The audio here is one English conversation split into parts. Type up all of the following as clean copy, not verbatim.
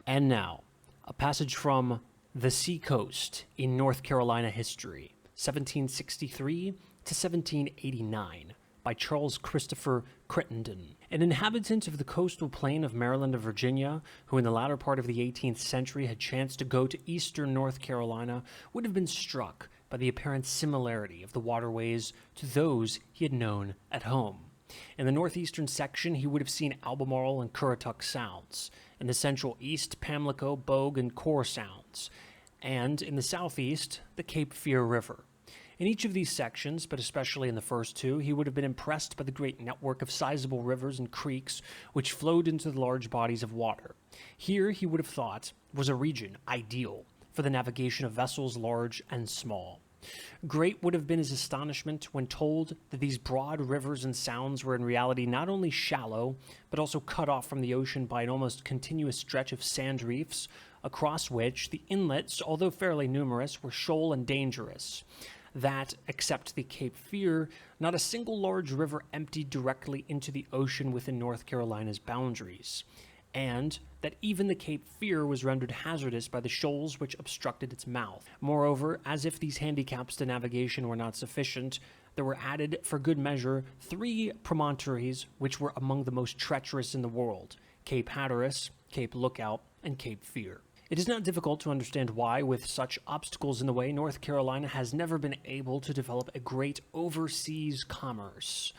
And now, a passage from The Seacoast in North Carolina History, 1763 to 1789, by Charles Christopher Crittenden, an inhabitant of the coastal plain of Maryland and Virginia, who in the latter part of the 18th century had chanced to go to eastern North Carolina, would have been struck by the apparent similarity of the waterways to those he had known at home. In the northeastern section, he would have seen Albemarle and Currituck Sounds. In the central east, Pamlico, Bogue, and Core Sounds. And in the southeast, the Cape Fear River. In each of these sections, but especially in the first two, he would have been impressed by the great network of sizable rivers and creeks which flowed into the large bodies of water. Here, he would have thought, was a region ideal for the navigation of vessels large and small. Great would have been his astonishment when told that these broad rivers and sounds were in reality not only shallow, but also cut off from the ocean by an almost continuous stretch of sand reefs, across which the inlets, although fairly numerous, were shoal and dangerous. That, except the Cape Fear, not a single large river emptied directly into the ocean within North Carolina's boundaries, and that even the Cape Fear was rendered hazardous by the shoals which obstructed its mouth. Moreover, as if these handicaps to navigation were not sufficient, there were added, for good measure, 3 promontories which were among the most treacherous in the world: Cape Hatteras, Cape Lookout, and Cape Fear. It is not difficult to understand why, with such obstacles in the way, North Carolina has never been able to develop a great overseas commerce.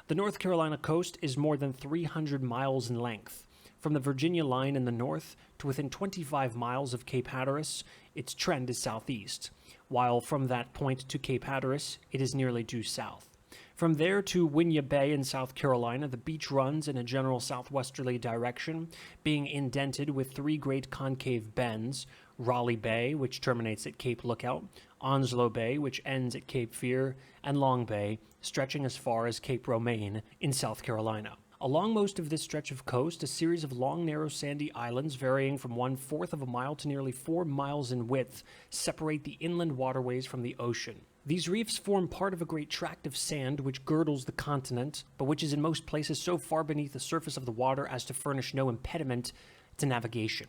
The North Carolina coast is more than 300 miles in length. From the Virginia line in the north to within 25 miles of Cape Hatteras, its trend is southeast, while from that point to Cape Hatteras, it is nearly due south. From there to Winyah Bay in South Carolina, the beach runs in a general southwesterly direction, being indented with 3 great concave bends: Raleigh Bay, which terminates at Cape Lookout, Onslow Bay, which ends at Cape Fear, and Long Bay, stretching as far as Cape Romaine in South Carolina. Along most of this stretch of coast, a series of long, narrow, sandy islands varying from 1/4 of a mile to nearly 4 miles in width separate the inland waterways from the ocean. These reefs form part of a great tract of sand which girdles the continent, but which is in most places so far beneath the surface of the water as to furnish no impediment to navigation.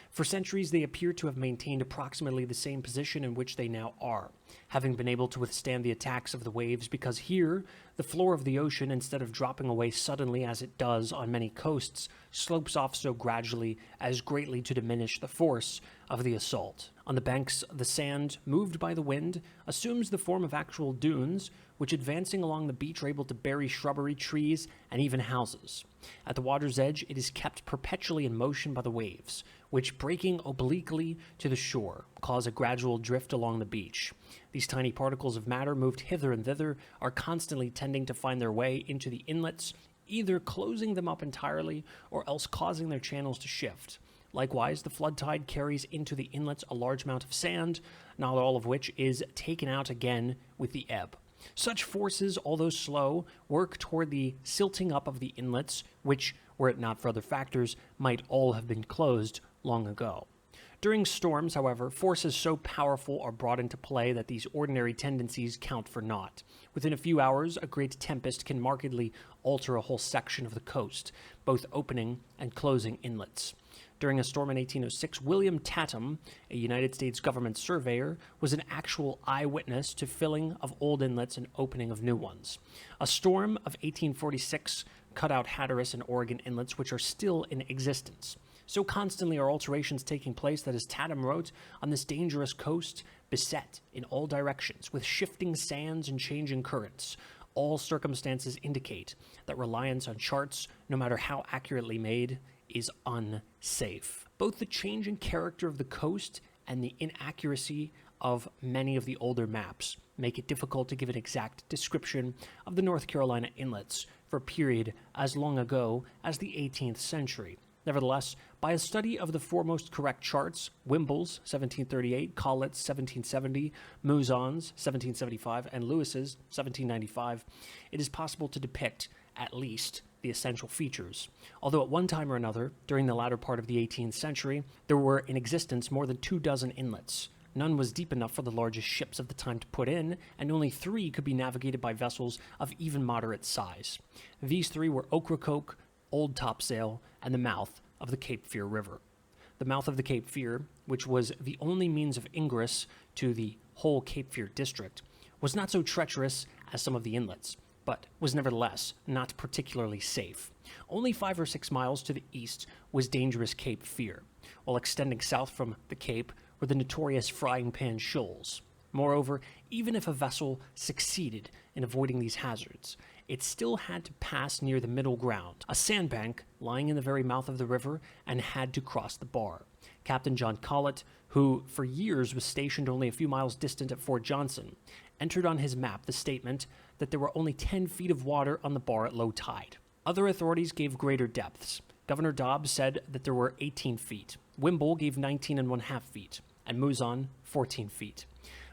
For centuries, they appear to have maintained approximately the same position in which they now are, having been able to withstand the attacks of the waves, because here, the floor of the ocean, instead of dropping away suddenly as it does on many coasts, slopes off so gradually as greatly to diminish the force of the assault. On the banks, the sand, moved by the wind, assumes the form of actual dunes, which advancing along the beach are able to bury shrubbery, trees, and even houses. At the water's edge, it is kept perpetually in motion by the waves, which, breaking obliquely to the shore, cause a gradual drift along the beach. These tiny particles of matter, moved hither and thither, are constantly tending to find their way into the inlets, either closing them up entirely or else causing their channels to shift. Likewise, the flood tide carries into the inlets a large amount of sand, not all of which is taken out again with the ebb. Such forces, although slow, work toward the silting up of the inlets, which, were it not for other factors, might all have been closed long ago. During storms, however, forces so powerful are brought into play that these ordinary tendencies count for naught. Within a few hours, a great tempest can markedly alter a whole section of the coast, both opening and closing inlets. During a storm in 1806, William Tatham, a United States government surveyor, was an actual eyewitness to filling of old inlets and opening of new ones. A storm of 1846 cut out Hatteras and Oregon inlets, which are still in existence. So constantly are alterations taking place that, as Tatham wrote, on this dangerous coast, beset in all directions, with shifting sands and changing currents, all circumstances indicate that reliance on charts, no matter how accurately made, is unsafe. Both the change in character of the coast and the inaccuracy of many of the older maps make it difficult to give an exact description of the North Carolina inlets for a period as long ago as the 18th century. Nevertheless, by a study of the foremost correct charts, Wimble's 1738, Collett's 1770, Mouzon's 1775, and Lewis's 1795, it is possible to depict, at least, the essential features. Although at one time or another, during the latter part of the 18th century, there were in existence more than 24 inlets. None was deep enough for the largest ships of the time to put in, and only 3 could be navigated by vessels of even moderate size. These 3 were Ocracoke, Old Topsail, and the mouth of the Cape Fear River. the mouth of the Cape Fear, which was the only means of ingress to the whole Cape Fear district, was not so treacherous as some of the inlets, but was nevertheless not particularly safe. Only 5 or 6 miles to the east was dangerous Cape Fear, while extending south from the Cape were the notorious Frying Pan Shoals. Moreover, even if a vessel succeeded in avoiding these hazards, it still had to pass near the middle ground, a sandbank lying in the very mouth of the river, and had to cross the bar. Captain John Collett, who for years was stationed only a few miles distant at Fort Johnson, entered on his map the statement that there were only 10 feet of water on the bar at low tide. Other authorities gave greater depths. Governor Dobbs said that there were 18 feet. Wimble gave 19½ feet, and Mouzon 14 feet.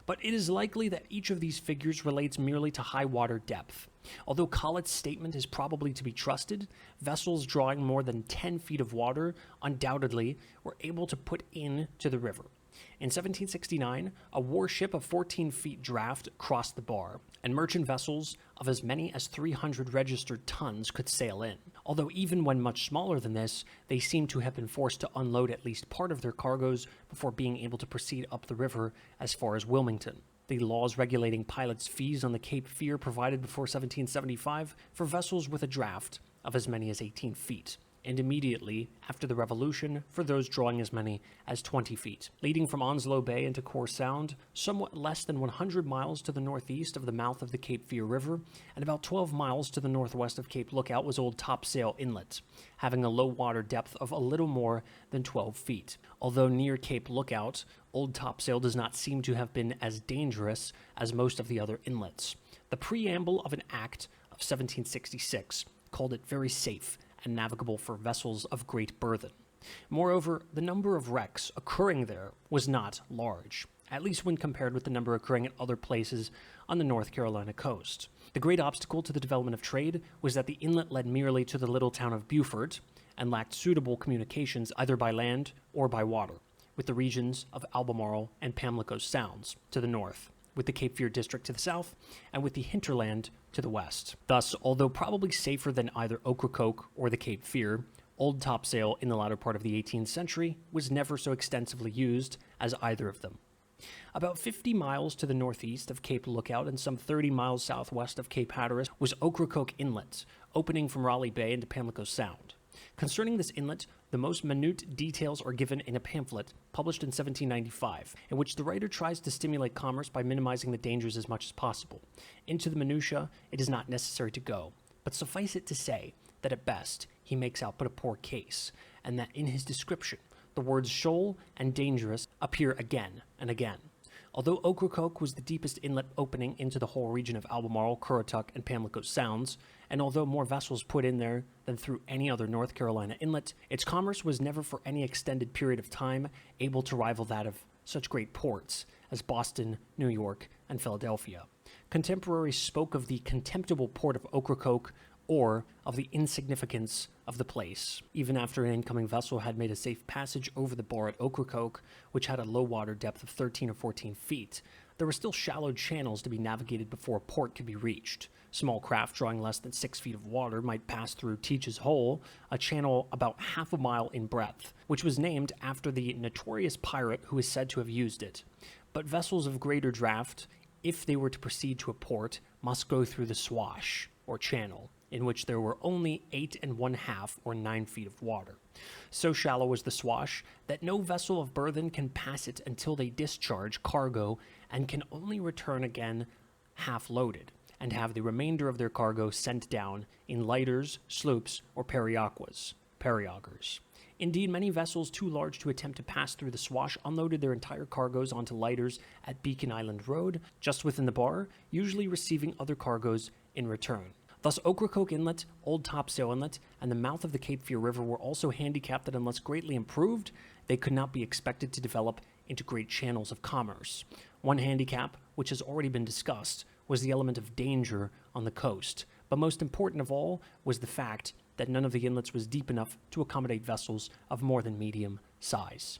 But it is likely that each of these figures relates merely to high water depth. Although Collett's statement is probably to be trusted, vessels drawing more than 10 feet of water undoubtedly were able to put into the river. In 1769, a warship of 14 feet draft crossed the bar, and merchant vessels of as many as 300 registered tons could sail in. Although even when much smaller than this, they seem to have been forced to unload at least part of their cargoes before being able to proceed up the river as far as Wilmington. The laws regulating pilots' fees on the Cape Fear provided before 1775 for vessels with a draft of as many as 18 feet, and immediately after the Revolution for those drawing as many as 20 feet. Leading from Onslow Bay into Core Sound, somewhat less than 100 miles to the northeast of the mouth of the Cape Fear River, and about 12 miles to the northwest of Cape Lookout was Old Topsail Inlet, having a low water depth of a little more than 12 feet. Although near Cape Lookout, Old Topsail does not seem to have been as dangerous as most of the other inlets. The preamble of an act of 1766 called it very safe and navigable for vessels of great burthen. Moreover, the number of wrecks occurring there was not large, at least when compared with the number occurring at other places on the North Carolina coast. The great obstacle to the development of trade was that the inlet led merely to the little town of Beaufort and lacked suitable communications either by land or by water, with the regions of Albemarle and Pamlico Sounds to the north, with the Cape Fear district to the south, and with the hinterland to the west. Thus, although probably safer than either Ocracoke or the Cape Fear, Old Topsail in the latter part of the 18th century was never so extensively used as either of them. About 50 miles to the northeast of Cape Lookout and some 30 miles southwest of Cape Hatteras was Ocracoke Inlet, opening from Raleigh Bay into Pamlico Sound. Concerning this inlet, the most minute details are given in a pamphlet published in 1795, in which the writer tries to stimulate commerce by minimizing the dangers as much as possible. Into the minutiae it is not necessary to go, but suffice it to say that at best he makes out but a poor case, and that in his description the words shoal and dangerous appear again and again. Although Ocracoke was the deepest inlet opening into the whole region of Albemarle, Currituck, and Pamlico Sounds, and although more vessels put in there than through any other North Carolina inlet, its commerce was never for any extended period of time able to rival that of such great ports as Boston, New York, and Philadelphia. Contemporaries spoke of the contemptible port of Ocracoke or of the insignificance of the place. Even after an incoming vessel had made a safe passage over the bar at Ocracoke, which had a low water depth of 13 or 14 feet, there were still shallow channels to be navigated before a port could be reached. Small craft drawing less than 6 feet of water might pass through Teach's Hole, a channel about half a mile in breadth, which was named after the notorious pirate who is said to have used it. But vessels of greater draft, if they were to proceed to a port, must go through the swash, or channel, in which there were only 8½ or 9 feet of water. So shallow is the swash that no vessel of burthen can pass it until they discharge cargo and can only return again half loaded, and have the remainder of their cargo sent down in lighters, sloops, or periaguas. Indeed, many vessels too large to attempt to pass through the swash unloaded their entire cargoes onto lighters at Beacon Island Road, just within the bar, usually receiving other cargoes in return. Thus, Ocracoke Inlet, Old Topsail Inlet, and the mouth of the Cape Fear River were also handicapped that unless greatly improved, they could not be expected to develop into great channels of commerce. One handicap, which has already been discussed, was the element of danger on the coast, but most important of all was the fact that none of the inlets was deep enough to accommodate vessels of more than medium size.